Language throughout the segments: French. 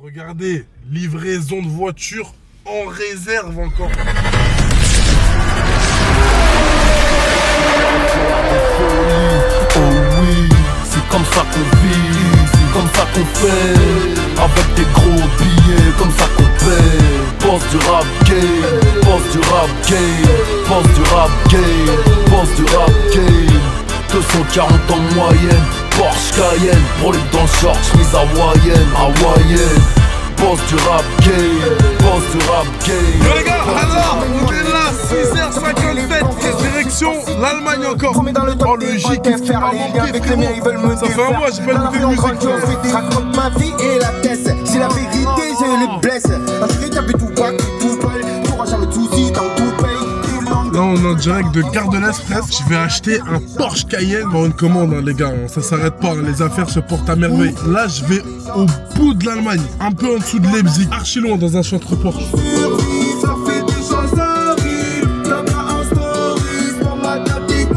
Regardez, livraison de voiture en réserve encore. Oh oui, c'est comme ça qu'on vit, c'est comme ça qu'on fait. Avec des gros billets, comme ça qu'on paie. Boss du rap game, boss du rap game, boss du rap game, boss du rap game. 240 en moyenne, Porsche Cayenne, brûlé dans le short, chemise hawaïenne, hawaïenne. Boss du rap game, boss du rap game. Yo les gars, alors, on est là, 6h57, direction l'Allemagne encore. Oh le J qui fait frérot. Ça fait un mois, j'ai pas écouté de musique. Je raconte ma vie et la tête. C'est la vérité, je les blesse. Un chéri, t'as vu tout bas, tout belle. T'auras jamais de soucis dans tout pays. Là on est en direct de Gare de l'Est presque. Je vais acheter un Porsche Cayenne pour une commande hein, les gars, ça s'arrête pas, hein. Les affaires se portent à merveille. Là je vais au bout de l'Allemagne, un peu en dessous de Leipzig, archi loin dans un centre Porsche. Ça fait des choses horribles. T'as pas un story pour ma catégorie.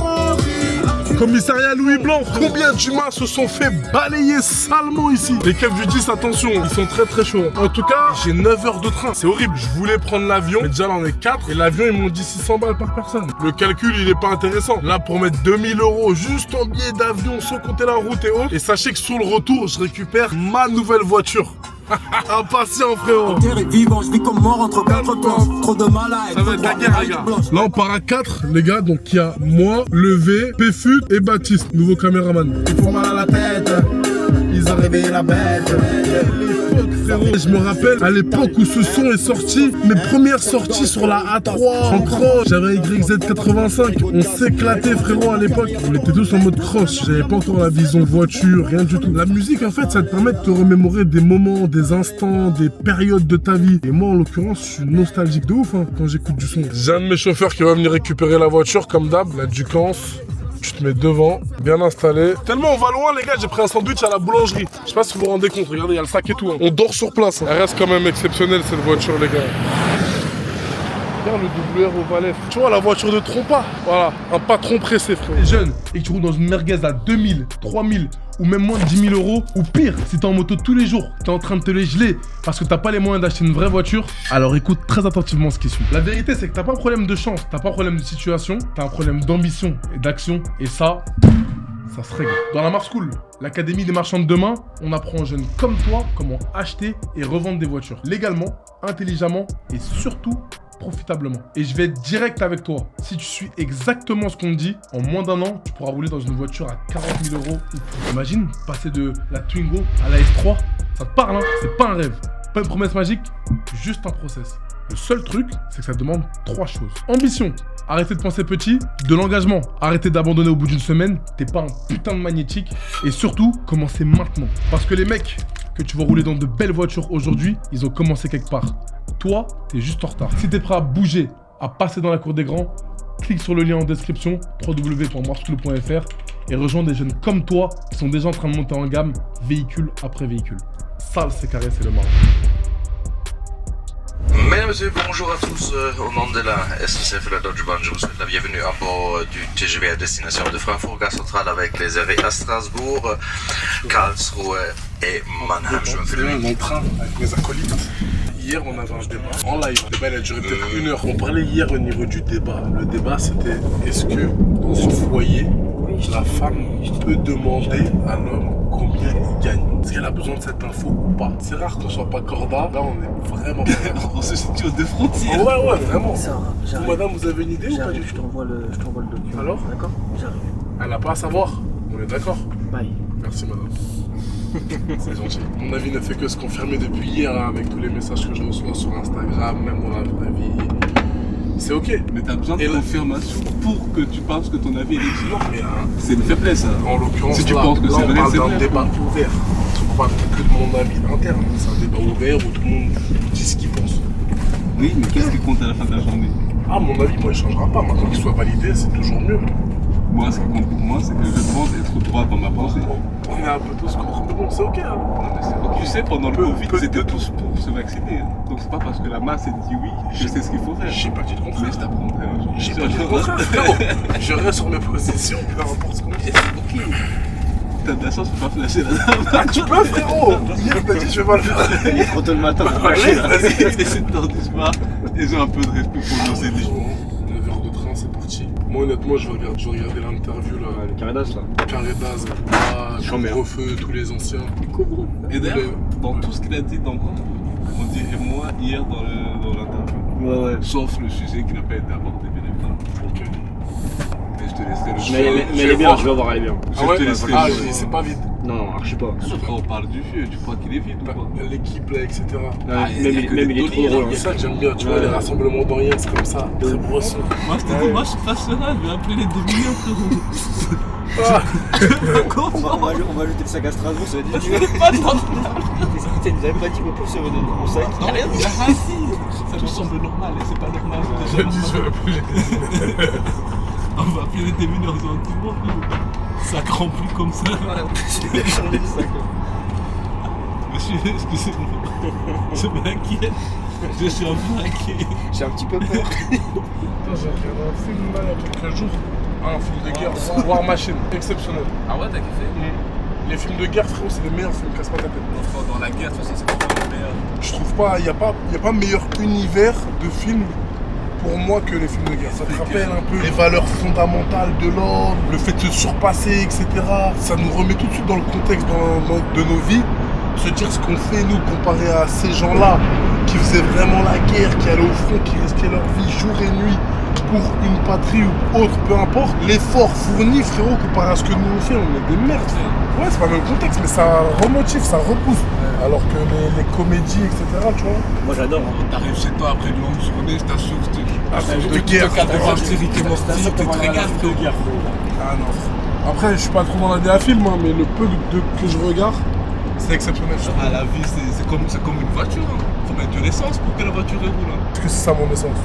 Commissariat Louis Blanc, combien d'humains se sont fait balayer salement ici? Les keufs du 10, attention, ils sont très très chauds. En tout cas, j'ai 9 heures de train, c'est horrible. Je voulais prendre l'avion, mais déjà là on est 4 et l'avion ils m'ont dit 600 balles par personne. Le calcul il est pas intéressant. Là pour mettre 2000 € juste en billet d'avion sans compter la route et autres. Et sachez que sur le retour, je récupère ma nouvelle voiture. Impatient frérot. Terre est vivant, je vis comme mort entre quatre planches. Trop de malades. Ça va être la guerre les gars. Là on part à 4 les gars, donc il y a moi, Levé, Péfut et Baptiste, nouveau caméraman. Ils font mal à la tête. Ils ont réveillé la bête. Je me rappelle à l'époque où ce son est sorti, mes premières sorties sur la A3 en cross. J'avais un YZ85, on s'éclatait frérot à l'époque. On était tous en mode cross, j'avais pas encore la vision voiture, rien du tout. La musique en fait ça te permet de te remémorer des moments, des instants, des périodes de ta vie. Et moi en l'occurrence je suis nostalgique de ouf hein, quand j'écoute du son. J'ai un de mes chauffeurs qui va venir récupérer la voiture comme d'hab, la Ducance. Tu te mets devant, bien installé. Tellement on va loin les gars, j'ai pris un sandwich à la boulangerie. Je sais pas si vous vous rendez compte, regardez, il y a le sac et tout. Hein. On dort sur place. Hein. Elle reste quand même exceptionnelle cette voiture les gars. Regarde le WR au Valais. Tu vois la voiture de trompa. Voilà, un patron pressé frère. T'es jeune et que tu roules dans une merguez à 2000, 3000 ou même moins de 10 000 €. Ou pire, si t'es en moto tous les jours, t'es en train de te les geler parce que t'as pas les moyens d'acheter une vraie voiture, alors écoute très attentivement ce qui suit. La vérité c'est que t'as pas un problème de chance, t'as pas un problème de situation, t'as un problème d'ambition et d'action. Et ça se règle. Dans la Mars School, l'académie des marchands de demain, on apprend aux jeunes comme toi comment acheter et revendre des voitures légalement, intelligemment et surtout profitablement. Et je vais être direct avec toi. Si tu suis exactement ce qu'on te dit, en moins d'un an, tu pourras rouler dans une voiture à 40 000 €. Imagine passer de la Twingo à la S3. Ça te parle, hein? C'est pas un rêve. Pas une promesse magique, juste un process. Le seul truc, c'est que ça demande 3 choses. Ambition, arrêtez de penser petit. De l'engagement, arrêtez d'abandonner au bout d'une semaine. T'es pas un putain de magnétique. Et surtout, commencez maintenant. Parce que les mecs que tu vas rouler dans de belles voitures aujourd'hui, ils ont commencé quelque part. Toi, t'es juste en retard. Si t'es prêt à bouger, à passer dans la cour des grands, clique sur le lien en description, www.marschool.fr et rejoins des jeunes comme toi qui sont déjà en train de monter en gamme, véhicule après véhicule. Sale, c'est carré, c'est le marrant. Mesdames et messieurs, bonjour à tous. Au nom de la SNCF et la Deutsche Bahn, je vous souhaite la bienvenue à bord du TGV à destination de Francfort, gare centrale avec les arrêts à Strasbourg, Karlsruhe et Mannheim. Je me fais le dans le train avec mes acolytes. Hier, on avait un débat en live. Le débat, il a duré peut-être 1 heure. On parlait hier au niveau du débat. Le débat, c'était est-ce que dans un foyer, la femme peut demander à l'homme combien il gagne? Est-ce qu'elle a besoin de cette info ou pas? C'est rare qu'on soit pas corda. Là, on est vraiment. On se situe aux deux frontières. Ouais, vraiment. Ça, j'arrive. Madame, vous avez une idée ou pas du J'arrive, je tout? t'envoie le document. Alors? D'accord? J'arrive. Elle n'a pas à savoir. On est d'accord? Bye. Merci, madame. C'est gentil. Mon avis ne fait que se confirmer depuis hier hein, avec tous les messages que je reçois sur Instagram, même dans la vraie vie. C'est ok. Mais t'as besoin de confirmation pour que tu penses que ton avis est légitime. Mais C'est une faiblesse. Hein. en l'occurrence, Si tu là, penses que là, c'est on vrai, parle c'est d'un vrai. débat ouvert. On parle que de mon avis interne. C'est un débat ouvert où tout le monde dit ce qu'il pense. Oui, mais qu'est-ce qui compte à la fin de la journée? Ah, mon avis, moi, il changera pas. Maintenant qu'il soit validé, c'est toujours mieux. Moi, ce qui compte pour moi, c'est que je pense être droit dans ma pensée. On est un peu tous contre. Mais bon, c'est ok. Hein. Non, mais c'est ok. Tu sais, pendant le Covid, ils étaient tous pour se vacciner. Hein. Donc c'est pas parce que la masse a dit oui, je sais ce qu'il faut faire. J'ai pas dit le contraire. Mais je t'apprendrai un jour. J'ai pas dit le contraire, frérot. Je reste sur mes positions, peu importe ce qu'on dit. Ok. t'as de la chance, tu peux pas flasher là. Ah, tu peux, frérot. Hier, t'as dit, je vais pas le faire. Il est trop tôt le matin pour Allez, vas-y. Il essaie de tordre du soir. Ils ont un peu de respect pour nos CD. 9 heures de train, c'est parti. Moi, honnêtement, je vais regarder l'interview là. le carré d'as là. Carré d'Az, Couvre-feu, tous les anciens. Et d'ailleurs, dans tout ce qu'il a dit, on dirait moi hier dans l'interview. Ouais. Sauf le sujet qui n'a pas été abordé, bien évidemment. Ok. Mais je te laisserai le choix. Mais elle est bien, tu vas voir, elle est bien. Ah ouais, te laisserai ah, le choix. c'est pas vide. Non, archi pas. Quand on parle du vieux, tu crois qu'il est vide ou pas? L'équipe là, etc. Ah, Même il est trop drôle. C'est ça que j'aime bien, tu vois, les rassemblements d'Orient, c'est comme ça. Très bresson. Moi je te dis, moi je suis pas serein, je vais appeler les demi-heures frérot. On va ajouter le sac à Strasbourg, ça va dire. Tu nous avais pas dit qu'on peut se revenir au sac. Non, rien dit. Ah si, ça nous semble normal et c'est pas normal. Je dis, je vais appeler. On va appeler les démineurs gentiment, ça rempli comme ça. J'ai bien changé le sac. Monsieur, excusez-moi, je m'inquiète. Je suis un peu inquiet. J'ai un petit peu peur. Putain, j'ai regardé un film là il y a quelques jours. Un film de guerre, War Machine, exceptionnel. Ah ouais, t'as kiffé? Les films de guerre, frérot, c'est les meilleurs films, casse pas ta tête. Dans la guerre, de toute façon, c'est pas le meilleur. Je trouve pas, il n'y a pas meilleur univers de film pour moi que les films de guerre. Ça te rappelle un peu les valeurs fondamentales de l'ordre, le fait de se surpasser, etc. Ça nous remet tout de suite dans le contexte de nos vies. Se dire ce qu'on fait nous comparé à ces gens-là qui faisaient vraiment la guerre, qui allaient au front, qui risquaient leur vie jour et nuit pour une patrie ou autre, peu importe. L'effort fourni, frérot, comparé à ce que nous on fait, on est des merdes. Ouais, c'est pas le même contexte, mais ça remotive, ça repousse. Alors que les comédies, etc., tu vois. Moi j'adore. T'arrives chez toi après une longue journée, je t'assure, film de guerre. Tu devant un petit Rick et Morty, tu te régales. Ah non. Après, je suis pas trop dans la DA film, hein, mais le peu que je regarde, c'est exceptionnel. Ah, la vie, c'est comme une voiture. Faut mettre de l'essence pour que la voiture roule. Est-ce que c'est ça mon essence?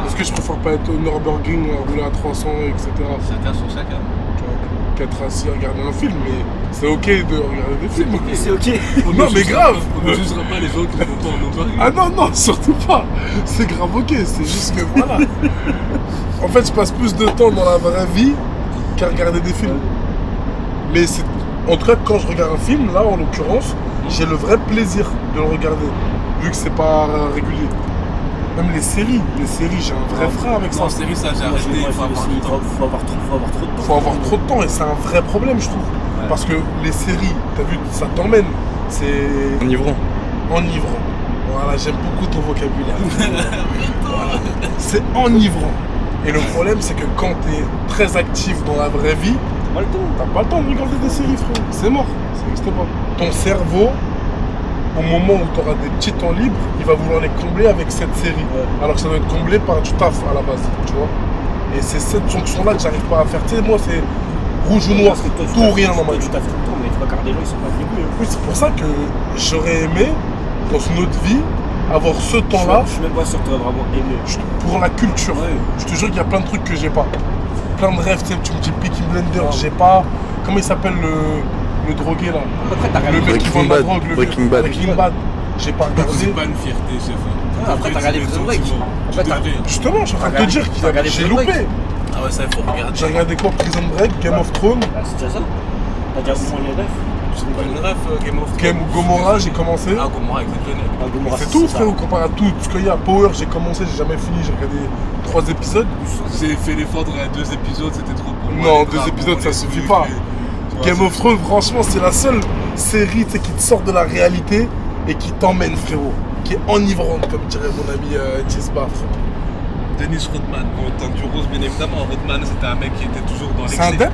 Est-ce que je préfère pas être au Nürburgring, rouler à 300, etc. Chacun son chacun. Tu vois, qu'être assis à regarder un film, mais c'est ok de regarder des films. C'est ok. Non, mais grave. On ne jugera pas les autres qui vont pas en Nürburgring. Ah non, surtout pas. C'est grave ok, c'est juste que voilà. En fait, je passe plus de temps dans la vraie vie qu'à regarder des films. Mais c'est... En tout cas, quand je regarde un film, là en l'occurrence, j'ai le vrai plaisir de le regarder, vu que c'est pas régulier. Même les séries, j'ai un vrai frein avec ça. En série, ça j'ai arrêté, il faut avoir du temps. Faut avoir trop de temps. Faut avoir trop de temps et c'est un vrai problème, je trouve. Ouais. Parce que les séries, t'as vu, ça t'emmène. C'est Enivrant. enivrant. Voilà, j'aime beaucoup ton vocabulaire. Voilà. C'est enivrant. Et le problème, c'est que quand t'es très actif dans la vraie vie, Pas le temps. t'as pas le temps de regarder des séries, frérot. C'est mort, ça n'existe pas. Ton cerveau, au moment où tu auras des petits temps libres, il va vouloir les combler avec cette série. Ouais. Alors que ça doit être comblé par du taf à la base, tu vois. Et c'est cette jonction-là que j'arrive pas à faire. Tu sais, moi, c'est rouge ou noir, Parce que toi, tout ou rien dans ma Tu vie. taffes tout le temps, mais tu vois, car des gens ils sont pas venus. Oui, c'est pour ça que j'aurais aimé, dans une autre vie, avoir ce temps-là Je suis même pas sûr que tu vas vraiment aimer. pour la culture. Ouais. Je te jure qu'il y a plein de trucs que j'ai pas. Plein de rêves, tu sais, tu me dis Peaky Blender, j'ai pas. Comment il s'appelle le drogué là? Après, t'as Le regardé mec qui vend de la drogue, le Breaking Bad. Breaking Bad. J'ai pas regardé. C'est pas une fierté, chef. Après, t'as regardé Prison Break. Après, t'as Justement, je suis en train de te dire T'as regardé que j'ai Prison loupé. Break. Ah ouais, ça il faut regarder. J'ai regardé quoi? Prison Break, Game of Thrones, Bah, c'est déjà ça. T'as déjà au moins les rêves. C'est pas une ref, Game of Thrones. Game Gomorrah, j'ai commencé. Ah, Gomorrah, exceptionnel. Ah, Gomorrah, C'est tout, ça. frérot, comparé à tout. Ce qu'il y a, Power, j'ai commencé, j'ai jamais fini, j'ai regardé 3 épisodes. J'ai fait l'effort de regarder 2 épisodes, c'était trop pour moi. Non, Les 2 drames, épisodes, ça les suffit trucs, pas. tu vois, Game of Thrones, franchement, c'est la seule série tu sais, qui te sort de la réalité et qui t'emmène, frérot. Qui est enivrante, comme dirait mon ami Tisba. Dennis Rodman, bon, du rose bien évidemment. Rodman, c'était un mec qui était toujours dans C'est un l'excès. dep?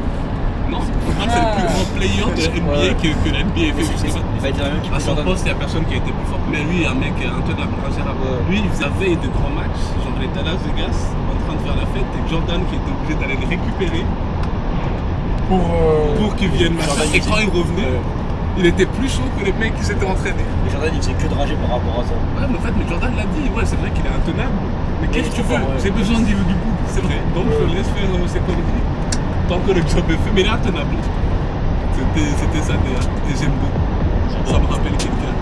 Non, Rodman, c'est le plus grand player de la NBA que la NBA fait jusqu'à Il va dire la même À son poste, il n'y a personne qui a été plus fort. Mais lui, un mec intenable, ingérable. Lui, il faisait la veille des grands matchs. Genre, il était à Las Vegas, en train de faire la fête, et Jordan qui était obligé d'aller le récupérer pour qu'il vienne machin. Et quand il revenait, il était plus chaud que les mecs qui s'étaient entraînés. Mais Jordan il faisait que de rager par rapport à ça. Ouais, mais en fait, mais Jordan l'a dit, ouais, c'est vrai qu'il est intenable. Mais qu'est-ce que tu veux? J'ai besoin du bout, c'est vrai. Donc je laisse faire ses conneries. Tant que le job est fait, mais il est intenable. C'était ça déjà. Et j'aime beaucoup. Ça me rappelle quelqu'un.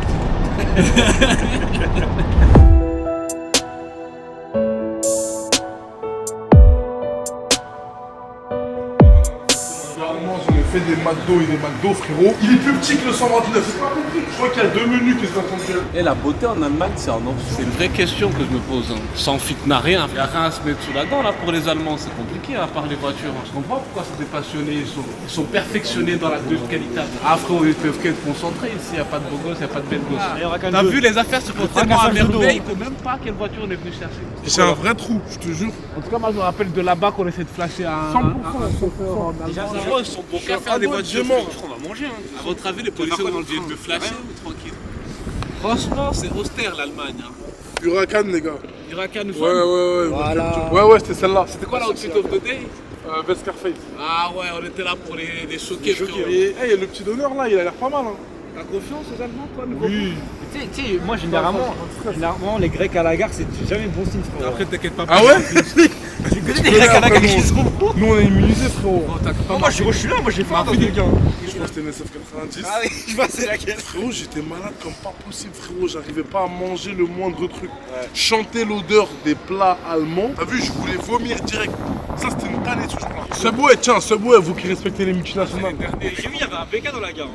Généralement, j'en ai fait des McDo, frérot. Il est plus petit que le 129. C'est pas compris. Je crois qu'il y a 2 menus qui se battent en duel. Et la beauté en Allemagne, c'est en option. C'est une vraie question que je me pose. Sans fit n'a rien. Il n'y a rien à se mettre sous la dent là pour les Allemands. C'est compliqué à part les voitures. Je comprends pourquoi c'est des passionnés. Ils sont perfectionnés dans la deuxième qualité. Ah frérot, ils peuvent qu'être concentrés ici. Il n'y a pas de beau gosse, il n'y a pas de belle gosse. T'as vu, les affaires se font tellement à merveille que même pas quelle voiture on est venu chercher. C'est un vrai trou, je te jure. En tout cas, moi je me rappelle de là-bas qu'on essaie de flasher à 100%. Déjà, ils sont bons qu'à faire des voitures. On va manger. À votre avis, les policiers viennent de flasher ou tranquille? Franchement, c'est austère l'Allemagne. Huracan, les gars. Huracan, Ouais. Voilà. Ouais, c'était celle-là. C'était quoi la outfit of the day? Best Scarface. Ah ouais, on était là pour les choquer. Et hey, le petit donneur là, il a l'air pas mal. Hein. T'as confiance aux Allemands, toi, Oui. Tu sais, moi généralement, les Grecs à la gare, c'est jamais bon signe, frérot. Après, t'inquiète pas. Ah ouais? Tu connais des Grecs à la gare qui sont bons. Nous on est immunisés, frérot. Moi je suis là, moi j'ai fait un truc. Je crois que c'était une SF90. Ah oui, je vois, c'est laquelle. Frérot, j'étais malade comme pas possible, frérot. J'arrivais pas à manger le moindre truc. Chanter l'odeur des plats allemands. T'as vu, je voulais vomir direct. Ça, c'était une tannée, ce jour-là. Subway, tiens, Subway, vous qui respectez les multinationales. J'ai vu, il y avait un BK dans la gare.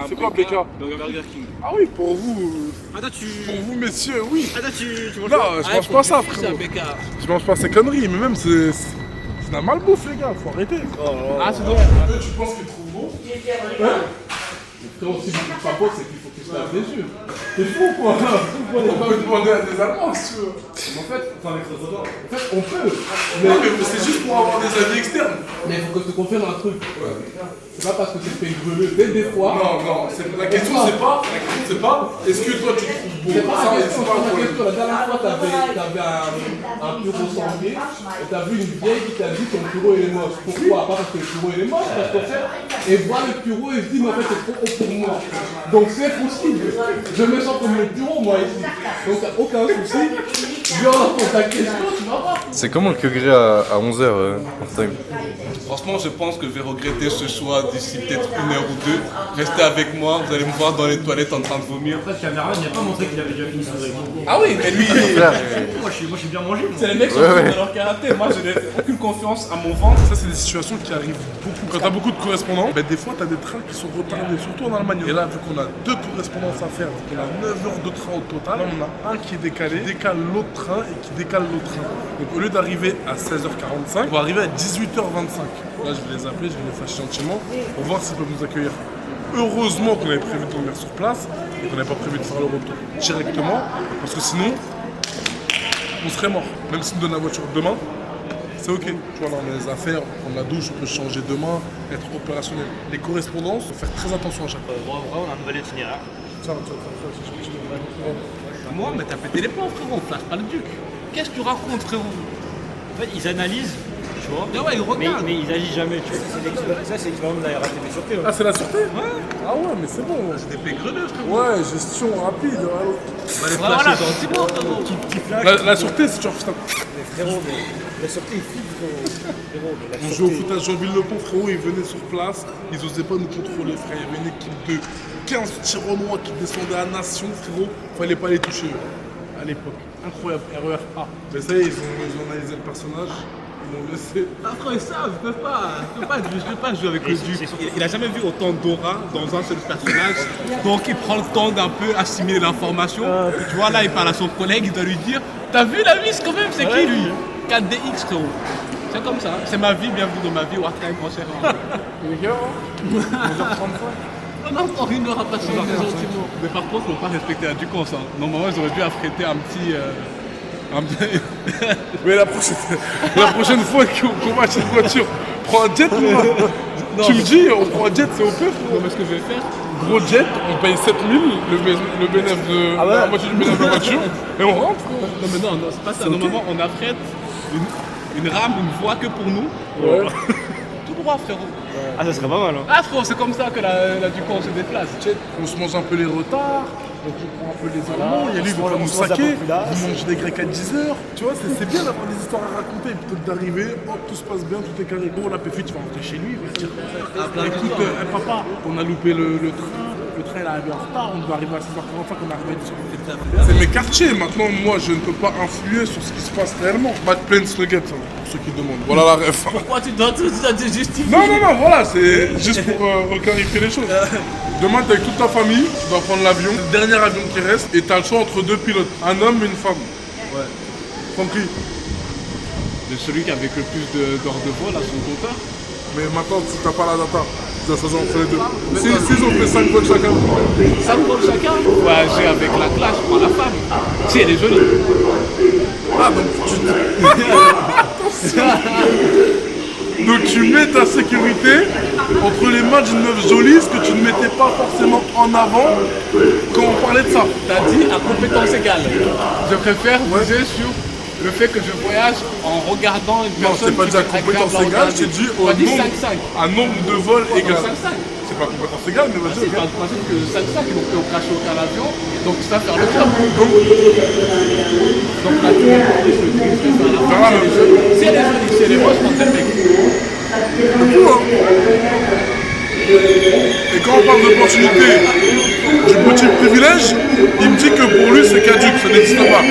C'est quoi, BK? Burger King. Ah oui, pour vous. Attends, Pour vous, messieurs, oui. tu manges Non, je mange pas ça, frérot. BK. Je mange pas ces conneries, mais même c'est de la malbouffe, les gars, faut arrêter. Ah, c'est drôle. Tu penses qu'il trouve beau? Frérot, si vous ne pas beau, c'est qu'il faut qu'ils se lavent les yeux. T'es fou, quoi. On peut demander à des Allemands, si tu veux. En fait, On peut. Mais c'est juste pour avoir des avis externes. mais il faut que je te confirme un truc. C'est pas parce que c'est fait greleux des fois. Non, la question c'est pas, est-ce que toi tu trouves beau? C'est pas Ça, la c'est question, pas un c'est la problème. question. La dernière fois, t'avais un bureau sanglier et t'as vu une vieille qui t'a dit ton bureau il est moche. Pourquoi? Pas parce que le bureau il est moche, parce qu'en fait, elle voit le bureau et se dit mais en fait c'est trop haut pour moi. Donc c'est possible. Je me sens comme le bureau moi ici. Donc t'as aucun souci. Viens dans ta question, tu vas voir. C'est comment le Keugré à 11h, time? Franchement, je pense que je vais regretter ce choix d'ici peut-être 1 heure ou 2. Restez avec moi, vous allez me voir dans les toilettes en train de vomir. Après, le caméraman, il n'a pas montré qu'il avait déjà fini son break. Ah oui, mais lui, Moi, je suis bien mangé. c'est les mecs qui sont dans leur karaté. Moi, je n'ai aucune confiance à mon ventre. Ça, c'est des situations qui arrivent beaucoup. Quand t'as beaucoup de correspondants, des fois t'as des trains qui sont retardés, surtout en Allemagne. Et là, vu qu'on a 2 correspondances à faire, vu qu'on a 9 heures de train au total, là, on a un qui est décalé, qui décale l'autre train et qui décale l'autre train. Donc au lieu d'arriver à 16h45, on va arriver à 18h25. Là, je vais les appeler, je vais les fâcher gentiment pour voir s'ils peuvent nous accueillir. Heureusement qu'on avait prévu de dormir sur place et qu'on n'avait pas prévu de faire le retour directement, parce que sinon, on serait mort. Même s'ils nous donnent la voiture demain, c'est ok. Tu vois, là, on a les affaires, on prend la douche, on peut changer demain, être opérationnel. Les correspondances, faut faire très attention à chaque fois. On a un nouvel itinéraire. Tiens, Moi, mais t'as pété les plombs, frérot. On flash pas le duc. Qu'est-ce que tu racontes, frérot? En fait, ils analysent, tu vois. Ah ouais, ils regardent. Mais ils agissent jamais, tu vois. Ça, c'est l'expérience de la RATP sûreté. Ah, c'est la sûreté? Ouais. Ah ouais, mais c'est bon. Des pégreleux, frérot. Ouais, gestion rapide. On va les flasher gentiment, frérot. Petit flash. La sûreté, c'est genre, putain. Mais frérot, mais la sûreté, il flippe, frérot. Mais la On jouait au sûreté. foot à Jean-Ville-le-Pont, frérot, ils venaient sur place, ils osaient pas nous contrôler, frère. Il y avait une équipe de 15 Tyrannois qui descendaient à Nation, frérot. Fallait pas les toucher, à l'époque. Incroyable, RER A. Mais ça y est, ils ont analysé le personnage, ils l'ont laissé. Ah, frère, ils savent, je peux pas jouer avec le duc. Il a jamais vu autant d'aura dans un seul personnage. Donc il prend le temps d'un peu assimiler l'information. Tu vois, là, il parle à son collègue, il doit lui dire t'as vu la vis quand même, c'est qui lui 4DX, frérot. C'est comme ça, c'est ma vie, bienvenue dans ma vie, Wartime, mon cher. Les gars, 11h35. On a encore 1 heure à passer gentiment. Mais par contre, faut pas respecter la ducance. Hein. Normalement, ils auraient dû affréter un petit. Mais la prochaine fois qu'on achète une voiture, prends un jet, moi. Tu me dis, on prend un jet, c'est au peu, frérot. Mais ce que je vais faire, Gros jet, on paye 7000, le bénéfice de la moitié du bénéfice de la voiture, et on rentre, frérot. non, mais non, c'est pas ça. Normalement, on affrète une rame, une voie que pour nous. Ouais. Tout droit, frérot. Ah, ça serait pas mal, hein. Ah, frérot, c'est comme ça que la ducance se déplace. On se mange un peu les retards, donc on prend un peu les Allemands, il y a lui qui va nous on se mange un saquer, peu plus là. vous mangez des Grecs à 10h. Tu vois, c'est bien d'avoir des histoires à raconter, plutôt que d'arriver, hop, tout se passe bien, tout est carré. Bon, la Péfite, tu vas rentrer chez lui, il va te dire, écoute, papa, on a loupé le train, le train est arrivé en retard, on doit arriver à 6h45, on est arrivé à 10h. C'est mes quartiers, maintenant moi je ne peux pas influer sur ce qui se passe réellement. Bad Plains Nuggets, hein, pour ceux qui demandent. Voilà la ref. Pourquoi tu dois te justifier? Non, voilà, c'est juste pour reclarifier les choses. Demain, t'es avec toute ta famille, tu dois prendre l'avion, le dernier avion qui reste, et t'as le choix entre deux pilotes, un homme et une femme. Ouais. Compris. De celui qui avait le plus d'heures de vol à son compteur. Mais maintenant, si t'as pas la data, tu dois choisir entre les deux. S'ils ont fait 5 votes chacun. 5 vols chacun. Voyager avec la classe, je prends la femme. Si elle est jolie. Ah, donc donc tu mets ta sécurité entre les mains d'une meuf jolie, ce que tu ne mettais pas forcément en avant quand on parlait de ça. T'as dit à compétence égale. Je préfère miser sur le fait que je voyage en regardant une Non, personne. c'est pas dit à compétence égale, j'ai dit au nombre, 5-5. à nombre de vols égal. 5-5. C'est pas compétence égale, mais vas-y. C'est pas le principe que 5-5, donc on crache aucun avion, donc ça va faire le club. Donc là, tu vas faire la femme. Si elle est jolie, si elle est moche, je prends tel mec. C'est tout, hein. Et quand on parle d'opportunité du petit privilège, il me dit que pour lui c'est caduque, ça n'existe pas.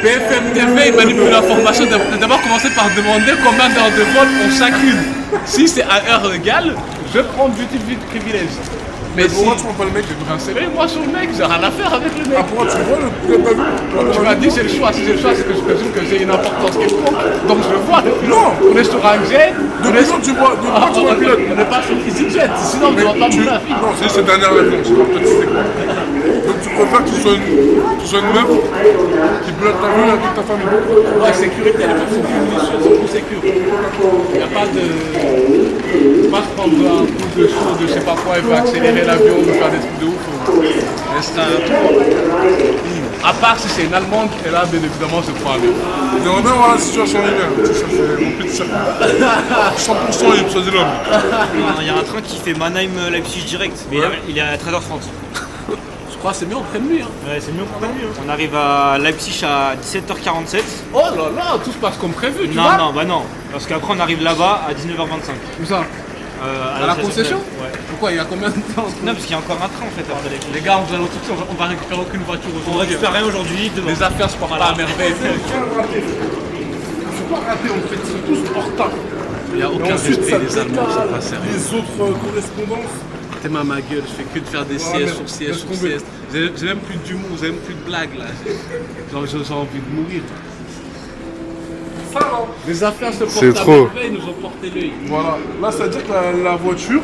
BFM TV, il manipule l'information. D'abord commencer par demander combien d'heures de vol ont chacune. Si c'est à heure égale, je prends du privilège. Mais pourquoi si tu prends pas le mec? Renseignez-moi sur le mec, j'ai rien à faire avec le mec. Ah, pourquoi tu vois le pilote d'avion? Tu m'as dit j'ai le choix, si j'ai le choix c'est que je présume que j'ai une importance quelconque. Donc je le vois. Non. On est sur un jet. Depuis quand tu vois le pilote? On n'est pas sur EasyJet, sinon on ne demande pas mon avis. Non, c'est cette dernière réponse, je sais pas, peut-être tu sais quoi. Donc tu préfères que ce soit une meuf qui pilote l'avion avec toute ta famille? Ouais, sécurité, les meufs sont plus minutieuses, sont plus sécures. Il n'y a pas de... Pas se prendre un coup de chaud de je sais pas quoi, il va accélérer l'avion, il va faire des trucs de ouf. Mais c'est un tour. À part si c'est une Allemande, et là, bien évidemment, je prends un avion. J'aimerais bien voir la situation en hiver. Ça fait mon petit circuit. 100% libre, ça dit l'homme. Il y a un train qui fait Mannheim-Leipzig direct, mais il est à 13h30. Je crois que c'est mieux en pleine nuit. Hein. Ouais, c'est mieux pour la nuit. On arrive à Leipzig à 17h47. Oh là là, tout se passe comme prévu, tu Non, vois. non, bah non. Parce qu'après, on arrive là-bas à 19h25. Où ça? À la concession? Ouais. Pourquoi? Il y a combien de temps? Non, parce qu'il y a encore un train en fait avant d'aller. Les gars, on va récupérer aucune voiture On aujourd'hui. récupère rien aujourd'hui, demain. Les affaires se portent pas à merveille. C'est pas raté, en fait, ils sont tous en retard. Il n'y a aucun Ensuite, respect, les Allemands, ça décale pas sérieux. les autres correspondances. T'es ma gueule, je fais que de faire des siestes sur siestes sur siestes. J'ai même plus d'humour, j'ai même plus de blagues là. Genre j'ai envie de mourir. Ça, là. Les affaires se C'est portent à trop. merveille, nous ont porté l'œil. Voilà. Là, ça veut dire que la voiture,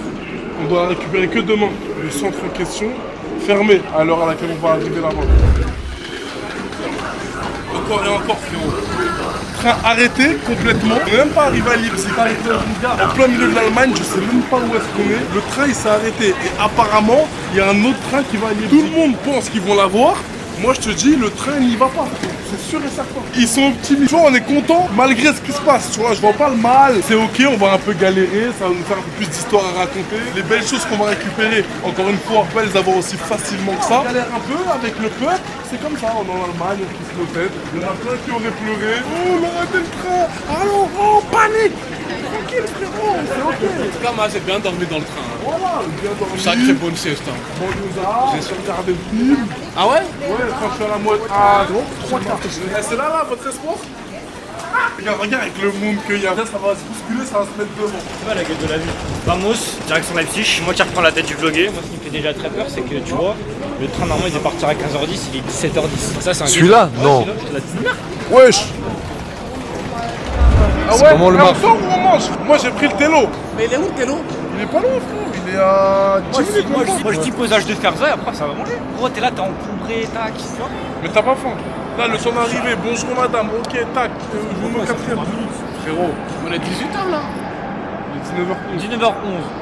on doit la récupérer que demain. Le centre en question, fermé à l'heure à laquelle on va arriver là-bas. Encore et encore, frérot. Train arrêté complètement. On n'est même pas arrivé à Leipzig. En plein milieu de l'Allemagne, je sais même pas où est-ce qu'on est. Le train, il s'est arrêté. Et apparemment, il y a un autre train qui va à Leipzig. Tout le monde pense qu'ils vont l'avoir. Moi, je te dis, le train n'y va pas. C'est sûr et certain. Ils sont optimistes. Tu vois, on est content malgré ce qui se passe. Tu vois, je vois pas le mal. C'est ok, on va un peu galérer. Ça va nous faire un peu plus d'histoire à raconter. Les belles choses qu'on va récupérer, encore une fois, on peut pas les avoir aussi facilement que ça. On galère un peu avec le peuple. C'est comme ça. On est en Allemagne, on pousse nos têtes. Il y en a plein qui auraient pleuré. Oh, on a raté le train. Allons, oh, panique. Tranquille, frérot. C'est ok. En tout cas, moi j'ai bien dormi dans le train. Hein. Voilà, bien dormi. Sacré bonne sieste. Hein. Bon, j'ai regardé le film. Ah ouais? Ouais, quand je suis à la moitié. Ah, 3 quarts. C'est là, votre espoir? Regarde avec le monde qu'il y a. Ça va se bousculer, ça va se mettre devant. C'est pas la gueule de la vie. Vamos, direction Leipzig. Moi qui reprends la tête du vlogger. Moi, ce qui me fait déjà très peur, c'est que tu vois, le train normalement il devait partir à 15h10, il est 17h10. Ça, c'est un Celui-là? Non. Wesh. Ah ouais, comment le on marque? sort ou on mange? Moi j'ai pris le télo. Mais il est où le télo? Il est pas loin, frère. Il est à 10 minutes. Moi je dis posage de Ferza et après ça va manger. Gros, t'es là, t'es encombré, tac, tu vois. Mais t'as pas faim. Là, le son est arrivé. Bonjour madame. Ok, tac. Vous me 4e. Frérot, On est 18h là. il est 19h11. 19h11.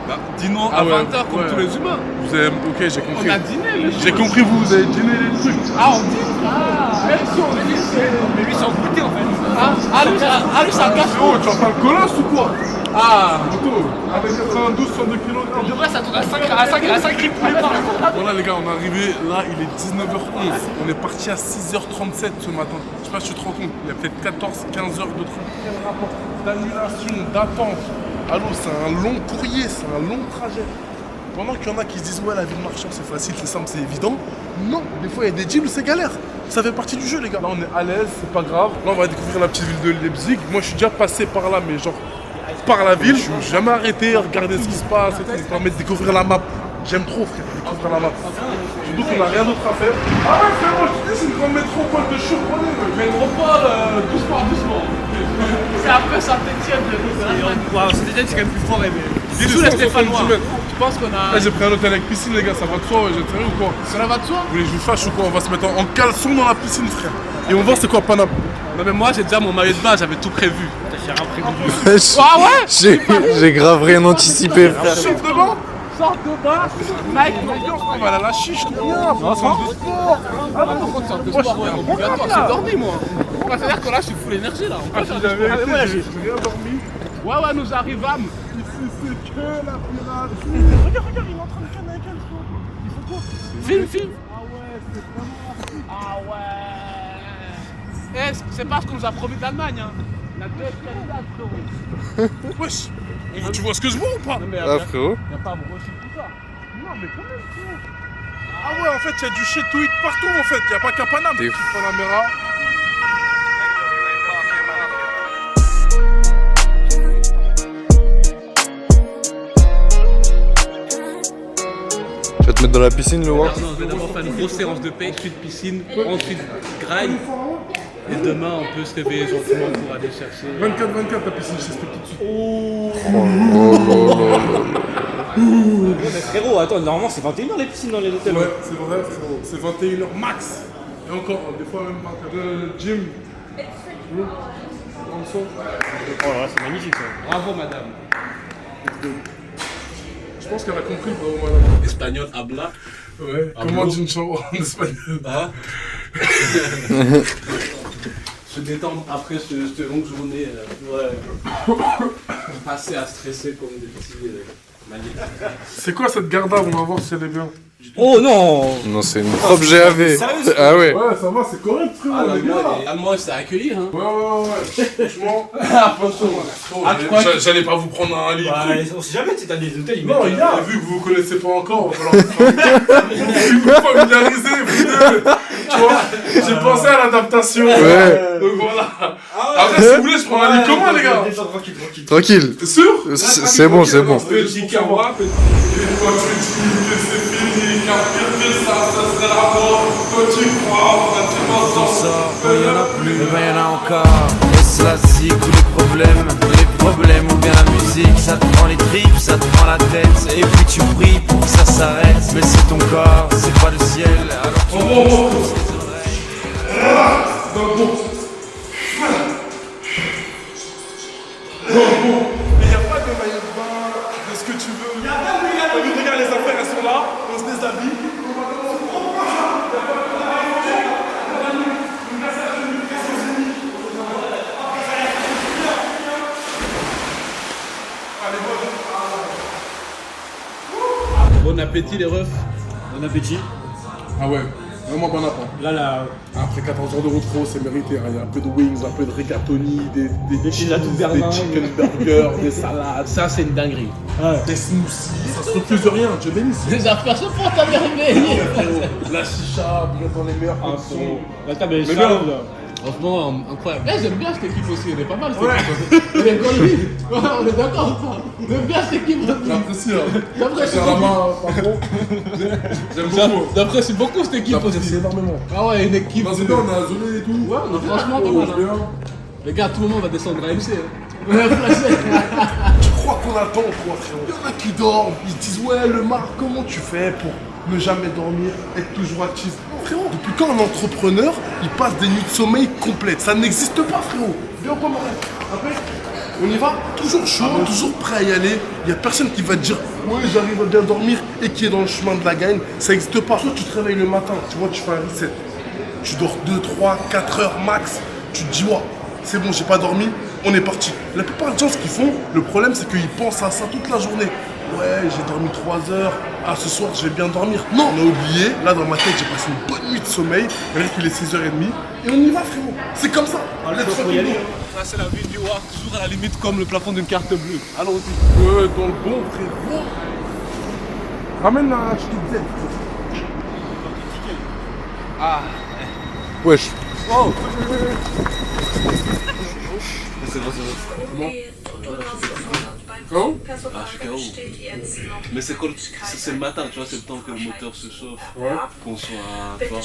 Bah, dis-nous Ah à ouais, 20h comme ouais. tous les humains. Vous avez. Ok, j'ai On compris. a dîné, les J'ai compris, vous avez dîné les trucs. Ah, on dîne? Ah, même si on dit Mais lui, c'est en goûter en fait. lui, ça cache. Oh, tu vas faire le colosse ou quoi? Ah, Moto, avec 92, 102 kilos. De vrai, ça tourne à 5 clips tous les par Voilà les gars, on est arrivé, là il est 19h11. On est parti à 6h37 ce matin. Je sais pas si tu te rends compte, il y a peut-être 14-15 heures de train. Quel rapport d'annulation, d'attente. Allô, c'est un long courrier, c'est un long trajet. Pendant qu'il y en a qui se disent ouais la vie de marchand c'est facile, c'est simple, c'est évident. Non, des fois il y a des deals où c'est galère. Ça fait partie du jeu les gars. Là on est à l'aise, c'est pas grave. Là on va découvrir la petite ville de Leipzig. Moi je suis déjà passé par là mais genre par la ville. Je suis jamais arrêté à regarder ce qui se passe et tout. Ça permet de découvrir la map. J'aime trop frère, découvrir la map. Surtout qu'on a rien d'autre à faire. Ah ouais frérot, je te dis c'est une grande métropole de Chourprenez. Métropole, doucement. C'est après Saint-Etienne. Saint-Etienne c'est quand même plus fort, mais. Bisous les Stéphanois. Je pense qu'on a. J'ai pris un hôtel avec piscine les gars, ça va de soi, ouais, j'ai tiré ou quoi? Ça va de soi? Vous voulez que je vous fâche ou quoi? On va se mettre en caleçon dans la piscine frère. Et on va voir c'est quoi Paname. Non mais moi j'ai déjà mon maillot de base, j'avais tout prévu. Ah ouais. J'ai grave rien anticipé, frère. Chef de banc. Sors de bas, Mike, On va aller à la chiche, rien. non, c'est du sport. Ah non, par contre, c'est un peu sport, ouais, obligatoire. J'ai dormi, moi. C'est-à-dire que là, je suis full énergie, là. Ah, j'ai rien dormi. Ouais, nous arrivâmes. Ici, c'est que la pirate. Regarde, il est en train de canner avec elle, quoi. Il faut quoi? Film. Ah ouais. Eh, c'est pas ce qu'on nous a promis d'Allemagne, hein. La deuxième date, frérot. Wesh. Tu vois ce que je vois ou pas? Non, mais Ah frérot. y a pas à me reçu tout ça. Non, mais quand même, frérot. Ah ouais, en fait, il y a du shit to it partout, en fait. Il n'y a pas qu'à Paname. T'es fou. Panamera. Tu vas te mettre dans la piscine, le War? Non, je vais d'abord faire une grosse séance de paix, ensuite piscine, ensuite graille. Et demain, on peut se réveiller gentiment pour aller chercher. 24-24, ta piscine, je t'explique tout de suite. Oh là là. Mais frérot, attends, normalement c'est 21h les piscines dans les hôtels. Ouais, c'est vrai, frérot. C'est 21h max. Et encore, des fois même 21h. Jim. Ensemble. Oh là là, c'est magnifique ça. Bravo, madame. Je pense qu'elle a compris, bravo, madame. Espagnol, habla. Ouais, comment dire une chanson en espagnol? Ah. Se détendre après cette longue journée. Ouais. Passer à stresser comme des petits. Magnifique. C'est quoi cette garda? On va voir si elle est bien. Oh non. Non, c'est une propre GAV. Ah ouais. Ouais, ça va, c'est correct, frérot. Ah, on est bien là. l'Allemand, c'est à accueillir, hein. Ouais. Franchement. Attention. Ah, tu crois que- J'allais pas vous prendre un lit. Bah, on sait jamais, t'as des hôtels, ils Non, mettent. il y a, vu que vous vous connaissez pas encore, il va falloir vous familiariser, vous deux. Tu vois, j'ai pensé à l'adaptation. Ouais. Donc voilà. Après, si vous voulez, je prends un lit commun, les gars. Tranquille. Tranquille. T'es sûr? C'est bon, c'est bon. Petit Kawa, petit. Quand tu dis que c'est fini, qu'un pire que ça serait la mort. Quand tu crois, quand tu penses dans ça, il y en a plus. Mais y'en a encore. Est-ce la zik ou les problèmes ou bien la musique? Ça te prend les tripes, ça te prend la tête. Et puis tu pries pour que ça s'arrête. Mais c'est ton corps, c'est pas le ciel. Alors tu Dans le bon. Mais y a pas de maillot de bain, de ce que tu veux. Regarde, les affaires, elles sont là, on se déshabille. Bon appétit, les refs. Bon appétit. Ah ouais, vraiment bon appétit. Là, Après 14 heures de route, trop, c'est mérité. Il y a un peu de wings, un peu de rigatoni, des pizzas tout berlin. des chicken burgers, des salades, Ça, c'est une dinguerie. des smoothies. Ça se refuse rien, Dieu bénisse. Les affaires se font à merveille. La chicha, bien dans les meilleures conditions. la table est Mais chaude. bien. Franchement, incroyable. Eh, j'aime bien cette équipe aussi, elle est pas mal cette équipe. Elle est connerie. Ouais, on est d'accord ou pas? J'aime bien cette équipe aussi. J'apprécie. J'apprécie J'ai la main, patron. J'aime beaucoup. J'apprécie beaucoup cette équipe J'apprécie aussi. énormément. Ah ouais, une équipe. Non, c'est bien, on a zoné et tout. Ouais, on a franchement pas mal. Bien. Les gars, à tout moment, on va descendre à MC. Tu crois qu'on attend quoi, frérot? Il y en a qui dorment, ils disent ouais, le Mar, comment tu fais pour ne jamais dormir, être toujours actif? Frérot, depuis quand un entrepreneur, il passe des nuits de sommeil complètes? Ça n'existe pas, frérot. Viens, quoi, après, on y va, toujours chaud, toujours prêt à y aller. Il n'y a personne qui va te dire ouais, j'arrive à bien dormir et qui est dans le chemin de la gagne. Ça n'existe pas. Soit tu te réveilles le matin, tu vois, tu fais un reset. Tu dors 2, 3, 4 heures max. Tu te dis ouais, c'est bon, j'ai pas dormi, on est parti. La plupart des gens, ce qu'ils font, le problème, c'est qu'ils pensent à ça toute la journée. Ouais, j'ai dormi 3 heures, ah ce soir je vais bien dormir. Non, on a oublié, là dans ma tête j'ai passé une bonne nuit de sommeil, regarde qu'il est 6h30, et on y va frérot, c'est comme ça. Let's fucking go. Ça, c'est la vie du War, toujours à la limite comme le plafond d'une carte bleue. Allons-y. Dans le bon frérot. Ramène la Schmidt Z. Ah, Wesh. oh. Comment? Ah, je suis KO. Mais c'est le matin, tu vois, c'est le temps que le moteur se chauffe. Ouais. Qu'on soit. Tu vois,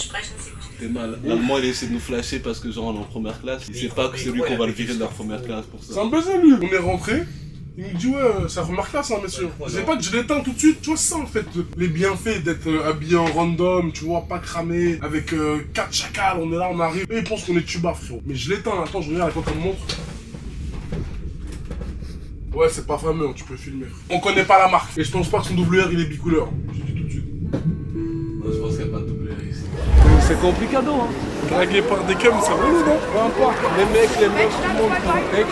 t'es mal. L'Allemand, il essaie de nous flasher parce que, genre, on est en première classe. Il sait pas que c'est lui qu'on va le virer de la première classe pour C'est ça. un peu ça, lui. On est rentré. Il nous dit, ouais, ça remarque là, ça, monsieur. Je sais pas que je l'éteins tout de suite. Tu vois, ça, en fait, les bienfaits d'être habillé en random, tu vois, pas cramé, avec 4 chacals, on est là, on arrive. Et ils pensent qu'on est tuba, frérot. Mais je l'éteins, attends, je regarde quand elle me montre. Ouais, c'est pas fameux, tu peux filmer. On connaît pas la marque. Et je pense pas que son WR, il est bicouleur. Je dis tout de suite. Non, je pense qu'il n'y a pas de WR ici. C'est complicado, hein. Dragué par des cums, ça roule, non? Peu importe, les mecs, les meufs, tout le monde. Et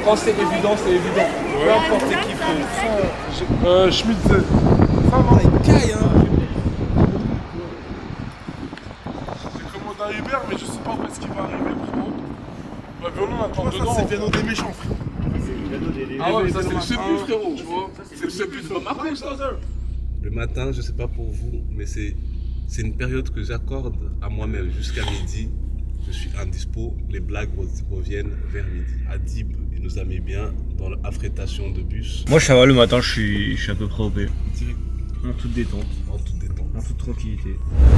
quand c'est évident, c'est évident. Peu importe l'équipe. Schmidt Z. Ça va? Il caille, hein. J'ai commandé un Uber, mais je sais pas où est-ce qu'il va arriver, frérot. La violon attend dedans. C'est bien des méchants, frère. Ah ouais, ça c'est le seul frérot, tu vois. C'est le seul but de Marco, ça. Le matin, je sais pas pour vous, mais c'est une période que j'accorde à moi-même. Jusqu'à midi, je suis indispo. Les blagues reviennent vers midi. Adib, il nous a mis bien dans l'affrétation de bus. Moi, ça va, le matin, je suis à peu près OP. Direct En toute détente, en toute détente. en toute tranquillité.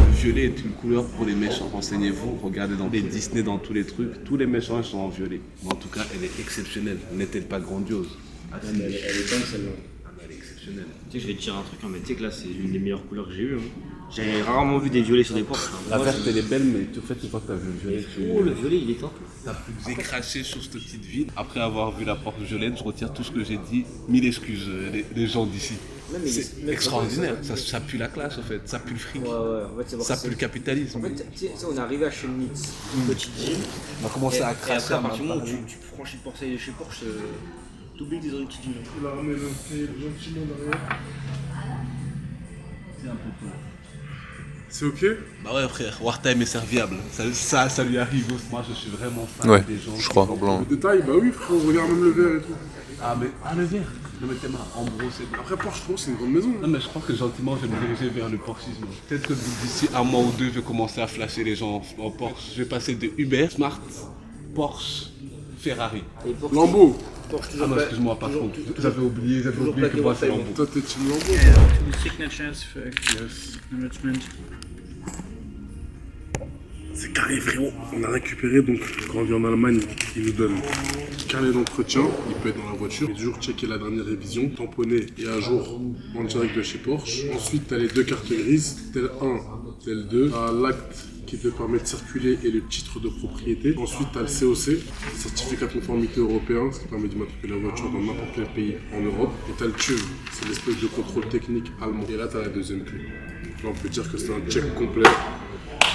Le violet est une couleur pour les méchants. Renseignez-vous, regardez dans les Disney, dans tous les trucs. Tous les méchants, ils sont en violet. Mais en tout cas, elle est exceptionnelle. N'est-elle pas grandiose? Elle est bonne celle-là. Ah, mais elle est exceptionnelle. Tu sais, je vais te dire un truc, hein, mais tu sais que là, c'est une des meilleures couleurs que j'ai eues. Hein. J'ai rarement vu des violets sur des portes. Hein. La Moi, verte, elle est belle, mais en fait, une fois que tu as vu le violet, oh, le violet, il est top. T'as pu décracher sur cette petite ville. Après avoir vu la porte violette, je retire tout ce que j'ai dit. Mille excuses, les gens d'ici. C'est extraordinaire. Ça pue la classe, en fait. Ça pue le fric. Ouais, en fait, c'est Ça pue le capitalisme. En fait, tu sais, on est arrivé à Chemnitz, une petite ville. On a commencé à cracher. Après, à partir du moment où tu franchis Porsche chez Porsche, t'oublies que t'es dans une petite ville. Il a ramené le gentiment derrière. C'est un peu tôt. C'est ok? Bah ouais, frère, Wartime est serviable. Ça lui arrive. Moi, je suis vraiment fan Ouais, des gens. je crois, en blanc. Le détail, bah oui, frérot, regarde même le verre et tout. Le verre. Non, mais t'es marre. En gros, c'est bon. Après, Porsche, frérot, c'est une grande maison. Non, mais je crois que gentiment, je vais me diriger vers le Porschisme. Peut-être que d'ici un mois ou deux, je vais commencer à flasher les gens en Porsche. Je vais passer de Uber, Smart, Porsche, Ferrari. Lambeau. Porsche, Ah non, excuse-moi, par contre. J'avais oublié que moi, c'est Lambeau. Toi, t'es team Lambeau. C'est carré, frérot. On a récupéré, donc, quand on vient en Allemagne, ils nous donnent carnet d'entretien. Il peut être dans la voiture. Et toujours checker la dernière révision, tamponner et à jour en direct de chez Porsche. Ensuite, t'as les deux cartes grises, tel 1, tel 2. T'as l'acte qui te permet de circuler et le titre de propriété. Ensuite, tu as le COC, le certificat de conformité européen, ce qui permet d'immatriculer la voiture dans n'importe quel pays en Europe. Et tu as le TÜV, c'est l'espèce de contrôle technique allemand. Et là, tu as la deuxième clé. Donc là, on peut dire que c'est un check complet.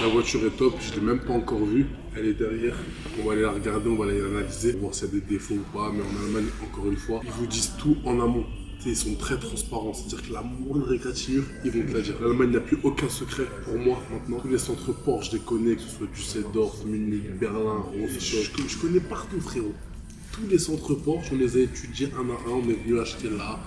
La voiture est top, je ne l'ai même pas encore vue. Elle est derrière. On va aller la regarder, on va aller l'analyser, voir s'il y a des défauts ou pas. Mais en Allemagne, encore une fois, ils vous disent tout en amont. Ils sont très transparents, c'est-à-dire que la moindre égratignure, ils vont te la dire. L'Allemagne n'a plus aucun secret pour moi maintenant. Tous les centres Porsche, je les connais, que ce soit Düsseldorf, Munich, Berlin, je connais partout, frérot. Tous les centres Porsche, on les a étudiés un à un, on est venu acheter là,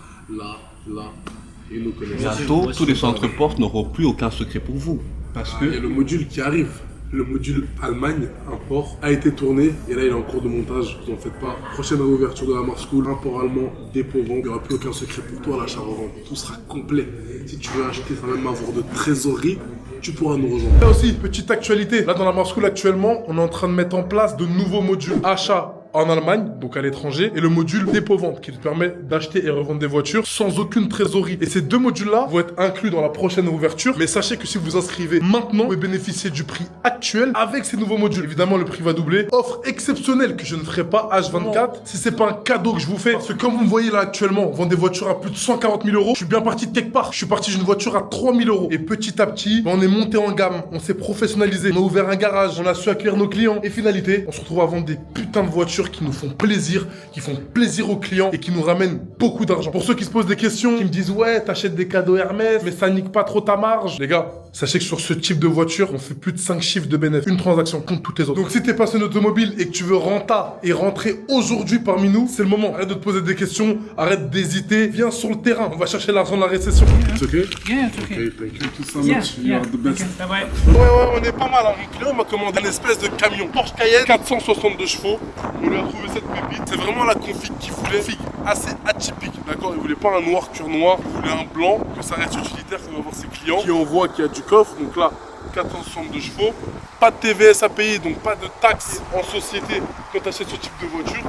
et ils nous connaissent. Bientôt, tous les centres Porsche n'auront plus aucun secret pour vous. Parce que il y a le module qui arrive. Le module Allemagne, import, a été tourné et là il est en cours de montage, vous en faites pas. Prochaine réouverture de la Mars School, import allemand, dépôt vente, il n'y aura plus aucun secret pour toi à l'achat-revente. Tout sera complet. Si tu veux acheter sans même avoir de trésorerie, tu pourras nous rejoindre. Là aussi, petite actualité, là dans la Mars School actuellement, on est en train de mettre en place de nouveaux modules achat en Allemagne, donc à l'étranger, et le module dépôt-vente qui te permet d'acheter et revendre des voitures sans aucune trésorerie. Et ces deux modules-là vont être inclus dans la prochaine ouverture. Mais sachez que si vous vous inscrivez maintenant, vous pouvez bénéficier du prix actuel avec ces nouveaux modules. Évidemment, le prix va doubler. Offre exceptionnelle que je ne ferai pas H24 si c'est pas un cadeau que je vous fais. Parce que comme vous me voyez là actuellement, on vend des voitures à plus de 140 000 euros. Je suis bien parti de quelque part. Je suis parti d'une voiture à 3 000 euros. Et petit à petit, on est monté en gamme, on s'est professionnalisé, on a ouvert un garage, on a su accueillir nos clients. Et finalité, on se retrouve à vendre des putains de voitures voitures qui nous font plaisir, qui font plaisir aux clients et qui nous ramènent beaucoup d'argent. Pour ceux qui se posent des questions, qui me disent ouais, t'achètes des cadeaux Hermès, mais ça nique pas trop ta marge. Les gars, sachez que sur ce type de voiture, on fait plus de 5 chiffres de bénéfices. Une transaction compte toutes les autres. Donc si t'es passionné d'automobile et que tu veux rentrer aujourd'hui parmi nous, c'est le moment. Arrête de te poser des questions, arrête d'hésiter, viens sur le terrain. On va chercher l'argent de la récession. It's okay? Yeah, it's okay. Okay, thank you so Yeah, much. You yeah. are the best. Okay, bye-bye. Ouais, on est pas mal. Hein. Mon client m'a commandé une espèce de camion Porsche Cayenne, 462 chevaux. On lui a trouvé cette pépite. C'est vraiment la config qu'il voulait. Config assez atypique, d'accord? Il voulait pas un noir cuir noir, il voulait un blanc, que ça reste utilitaire, ça va voir ses clients. Qui envoie qu'il y a du coffre, donc là, 462 chevaux. Pas de TVS à payer, donc pas de taxes en société quand tu achètes ce type de voiture.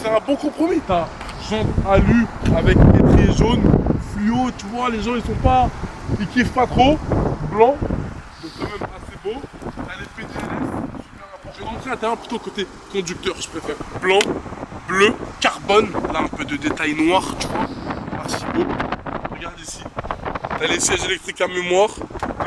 C'est un bon compromis. T'as jante alu avec étrier jaune, fluo, tu vois, les gens ils kiffent pas trop. Blanc, donc quand même assez beau. T'as les PDLS, super important. Je vais rentrer à l'intérieur plutôt côté conducteur, je préfère. Blanc, bleu, carbone, là un peu de détail noir, tu vois, archi beau. Regarde ici, t'as les sièges électriques à mémoire,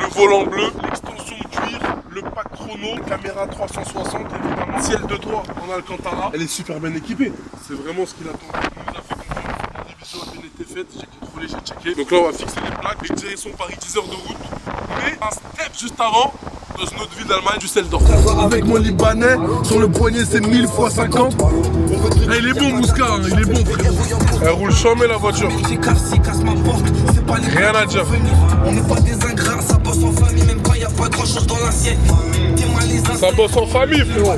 le volant bleu, l'extension cuir, le pack chrono, caméra 360 évidemment, ciel de toit en Alcantara. Elle est super bien équipée, c'est vraiment ce qu'il attend. Il nous a fait confiance, la révision a bien été faite, j'ai contrôlé, j'ai checké. Donc là on va fixer les plaques, les directions Paris 10 heures de route, mais un step juste avant, dans une autre ville d'Allemagne, du sel d'or. Avec mon Libanais, sur le poignet c'est 1000 x 50. Eh, il est bon Mouska, hein, il est bon frérot. Elle roule chambé la voiture. Rien à dire. On n'est pas des ingrats, ça bosse en famille, même quand y a pas grand chose dans l'assiette. Ça bosse en famille frérot.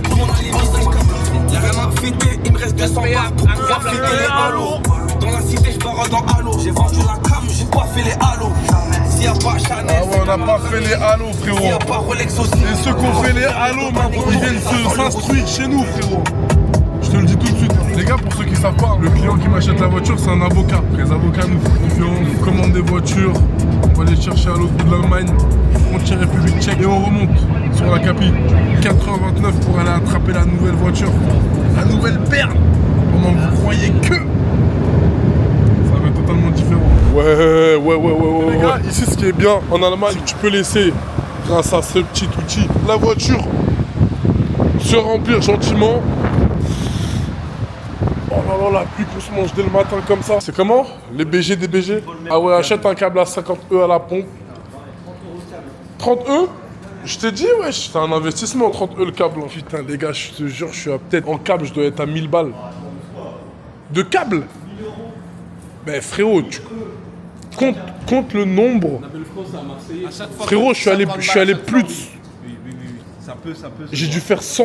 Y'a rien à fêter, il me reste 200 balles pour pouvoir fêter les halos. Dans la cité, je pars dans Halo. J'ai vendu la cam, j'ai pas fait les halos. S'il y a pas Chanel, ah ouais, on n'a pas fait les halos frérot. S'il y a pas Rolex aussi. Et ceux qui ont fait les halos maintenant, ils viennent s'instruire chez nous frérot. Je te le dis tout de suite. Les gars, pour ceux qui savent pas, le client qui m'achète la voiture, c'est un avocat. Les avocats nous font confiance, on commande des voitures, on va les chercher à l'autre bout de l'Allemagne, frontière République tchèque, et on remonte sur la Capi. 4h29 pour aller attraper la nouvelle voiture, la nouvelle perle. Pendant que vous croyez que ça va être totalement différent. Ouais. Les gars, ici, ce qui est bien en Allemagne, c'est que tu peux laisser, grâce à ce petit outil, la voiture se remplir gentiment. Oh là là, la pluie qu'on se mange dès le matin comme ça. C'est comment? Les BG des BG? Ah ouais, achète un câble à 50 E à la pompe. 30 E? Je t'ai dit, ouais, c'est un investissement, 30 E le câble. Putain, les gars, je te jure, je suis peut-être en câble, je dois être à 1000 balles. De câble? Ben frérot, tu compte le nombre. Frérot, je suis allé plus de... J'ai dû faire 100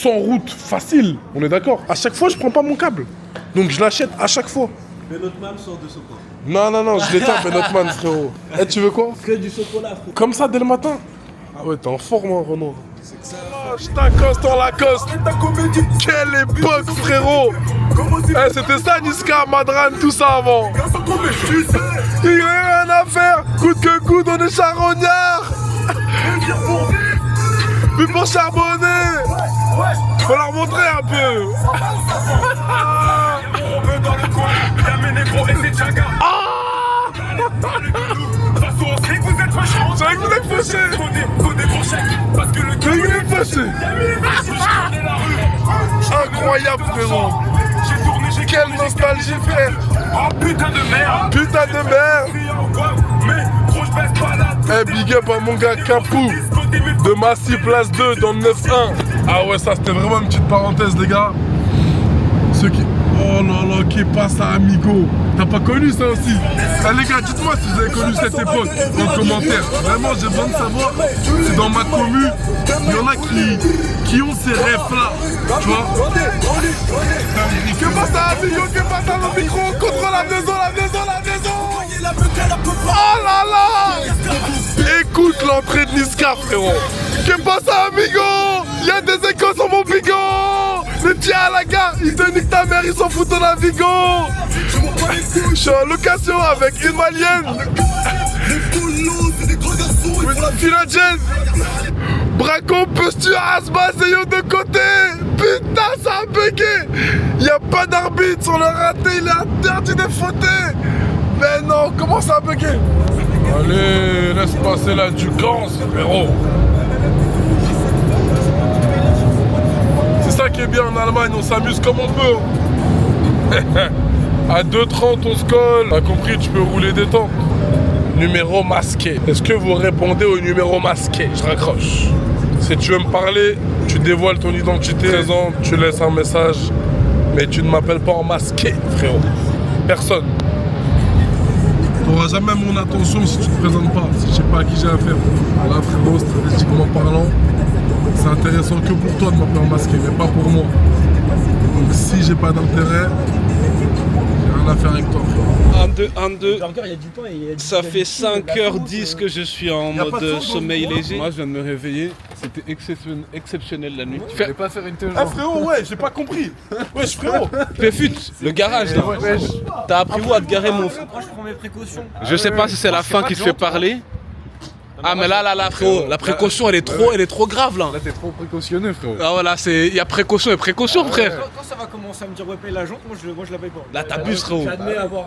routes facile, on est d'accord? À chaque fois, je prends pas mon câble. Donc je l'achète à chaque fois. Benotman sort de Sopra. Non, je l'éteins, Benotman, frérot. Eh, tu veux quoi? Que du chocolat, frérot. Comme ça, dès le matin? Ah ouais, t'es en forme, hein, Renaud. Je t'accoste en Lacoste. Quelle époque, frérot. Eh, c'était ça, Niska, Madran, tout ça avant. Il n'y a rien à faire. Coûte que coûte, on est charognards. Mais pour charbonner, faut leur montrer un peu. C'est que vous êtes fauchés. Incroyable, frérot. Quelle nostalgie, frère. Putain de merde. Eh, big up à mon gars Capou de Massy Place 2 dans le 9-1. Ah ouais, ça c'était vraiment une petite parenthèse, les gars. Ceux qui... Oh là là, qui passe à Amigo. T'as pas connu ça aussi? Ah, les gars, dites-moi si vous avez connu cette époque en commentaire. Vraiment, j'ai besoin de savoir si dans ma commune, il y en a qui ont ces rêves-là. Tu vois? Que passe à Amigo, que passe à le micro contre la maison. Oh là là! Écoute l'entrée de Niska, frérot. Que passe à Amigo? Y'a des échos sur mon bigot. Le tien à la gare, il te nique ta mère, ils s'en foutent de la Vigo. Je suis en location avec une malienne. Philogène. Braco, posture, Asma, Seyo de côté. Putain, ça a bugué. Y'a pas d'arbitre sur le raté, il est interdit de fauter. Mais non, comment ça a bugué? Allez, laisse passer la Ducance, frérot. C'est ça qui est bien. bien en Allemagne, on s'amuse comme on peut. À 2,30 on se colle. T'as compris, tu peux rouler détente. Numéro masqué. Est-ce que vous répondez au numéro masqué? Je raccroche. Si tu veux me parler, tu dévoiles ton identité. Présente, tu laisses un message. Mais tu ne m'appelles pas en masqué, frérot. Personne. Tu n'auras jamais mon attention si tu ne te présentes pas. Si je sais pas à qui j'ai affaire. Là, frérot, stratégiquement parlant, c'est intéressant que pour toi de m'appeler en masqué, mais pas pour moi. Donc si j'ai pas d'intérêt, j'ai rien à faire avec toi, frérot. 1-2, ça fait 5h10 que je suis en mode sommeil léger. Moi je viens de me réveiller, c'était exceptionnel la nuit. Tu veux pas faire une théorie? Ah frérot, ouais, j'ai pas compris. Wesh frérot. Péfut, le garage là. T'as appris où à te garer mon frère? Moi je prends mes précautions. Je sais pas si c'est la fin qui te fait parler. Ah mais là frérot, la précaution elle est trop grave là. Là t'es trop précautionneux frérot. Ah voilà, il y a précaution et précaution frère. Quand ça va commencer à me dire ouais paye la jante, moi je la paye pas. Là t'abuses frérot. J'admets avoir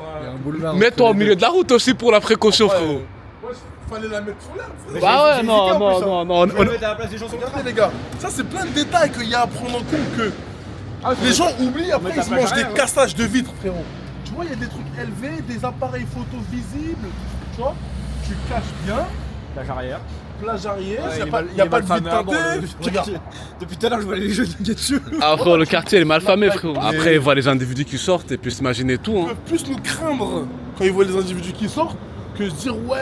Mets-toi au milieu de la route aussi pour la précaution frérot. Fallait la mettre sur l'herbe. Bah ouais, non. On met à la place des gens sur le Regardez les gars, ça c'est plein de détails qu'il y a à prendre en compte que les gens oublient, après ils se mangent des cassages de vitres frérot. Tu vois, il y a des trucs élevés, des appareils photo visibles, tu vois, tu caches bien. Plage arrière. Plage arrière, il n'y a pas de vitre teintée. Regarde. Depuis tout à l'heure je vois les jeux de dessus. Ah frérot, le quartier il est mal famé frérot. Après ils voient les individus qui sortent et puis s'imaginer tout. Ils peuvent plus nous craindre quand ils voient les individus qui sortent que se dire ouais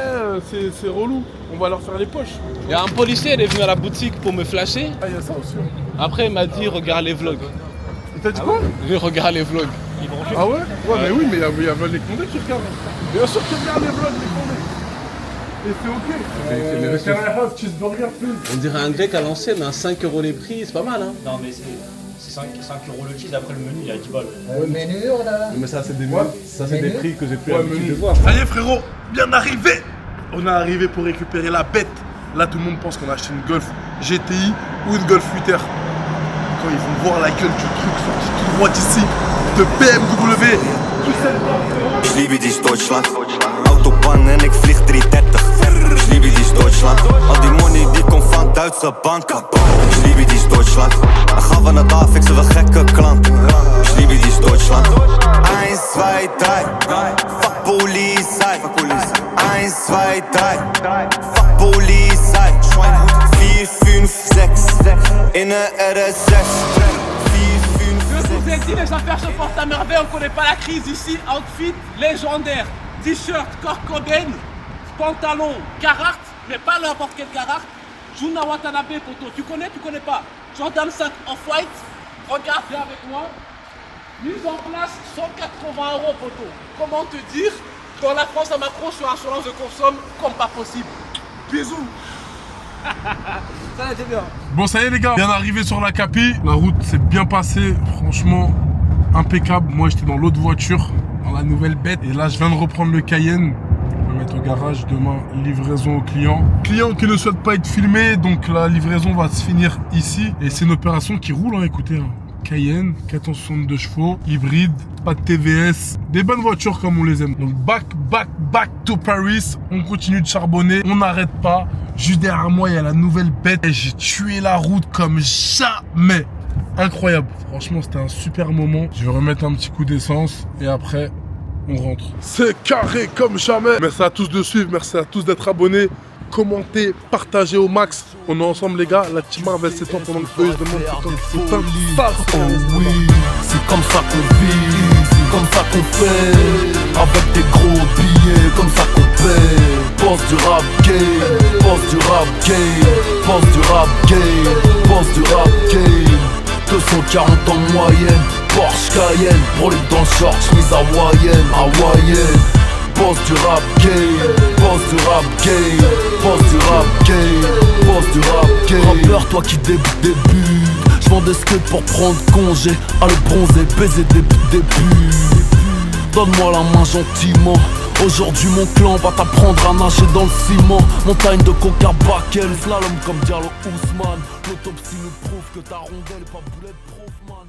c'est relou, on va leur faire les poches. Il y a un policier, il est venu à la boutique pour me flasher. Ah il y a ça aussi. Après il m'a dit regarde les vlogs. Il t'a dit quoi? Je regarde les vlogs. Ah ouais? Ouais mais oui mais il y a les condés qui regardent. Bien sûr qu'ils regardent les vlogs les condés. Et c'est ok. On dirait un grec à l'ancienne, hein, 5 € les prix, c'est pas mal hein. Non mais c'est 5 € le cheese, après le menu il y a 10 balles. Le menu là. Mais ça c'est des prix que j'ai plus l'habitude de voir. Ça y est frérot, bien arrivé. On est arrivé pour récupérer la bête. Là tout le monde pense qu'on a acheté une Golf GTI ou une Golf 8R. Quand ils vont voir la gueule du truc sorti tout droit d'ici, de BMW. Ich liebe dich Deutschland, Autobahn en ik vlieg 330. Ich liebe dich Deutschland, al die money die komt van Duitse banken. Ich liebe dich Deutschland, dan gaan we naar daar fixen we gekke klanten. Ich liebe dich Deutschland, 1, 2, 3, fuck Polizei. 1, 2, 3, fuck Polizei. 4, 5, 6, in een RS6. Je vous ai dit, les affaires se portent à merveille, on connaît pas la crise ici. Outfit légendaire, t-shirt, Kurt Cobain, pantalon, Carhartt, mais pas n'importe quel Carhartt. Juna Watanabe, poto, tu connais pas? Jordan 5 Off-White, regarde bien avec moi. Mise en place, 180 €, poto. Comment te dire? Dans la France à Macron, sur assurance de consomme, comme pas possible. Bisous. Ça été bien. Bon ça y est les gars, bien arrivé sur la Capi. La route s'est bien passée, franchement impeccable. Moi j'étais dans l'autre voiture, dans la nouvelle bête. Et là je viens de reprendre le Cayenne. On va mettre au garage demain, livraison au client. Client qui ne souhaite pas être filmé, donc la livraison va se finir ici. Et c'est une opération qui roule, hein, écoutez. Hein. Cayenne, 462 chevaux, hybride, pas de TVS, des bonnes voitures comme on les aime. Donc back to Paris, on continue de charbonner, on n'arrête pas. Juste derrière moi, il y a la nouvelle bête et j'ai tué la route comme jamais. Incroyable, franchement c'était un super moment. Je vais remettre un petit coup d'essence et après on rentre. C'est carré comme jamais. Merci à tous de suivre, merci à tous d'être abonnés. Commentez, partagez au max. On est ensemble les gars, la team Marvel c'est temps pendant que eux se demandent c'est temps. Oh oui, c'est comme ça qu'on vit, c'est comme ça qu'on fait. Avec des gros billets, comme ça qu'on paie. Boss du rap game, boss du rap game, boss du rap game, boss du rap game. 240 en moyenne, Porsche Cayenne, brûlé dans le short, chemise hawaïenne. Boss du rap game, boss du rap game, boss du rap game, boss du rap game. Rappeur toi qui débute, j'vends des skates pour prendre congé. À le bronzer, baiser des buts. Donne-moi la main gentiment. Aujourd'hui mon clan va t'apprendre à nager dans le ciment. Montagne de coca bakel, slalom comme Diallo Ousmane. L'autopsie nous prouve que ta rondelle est pas boulette prof man.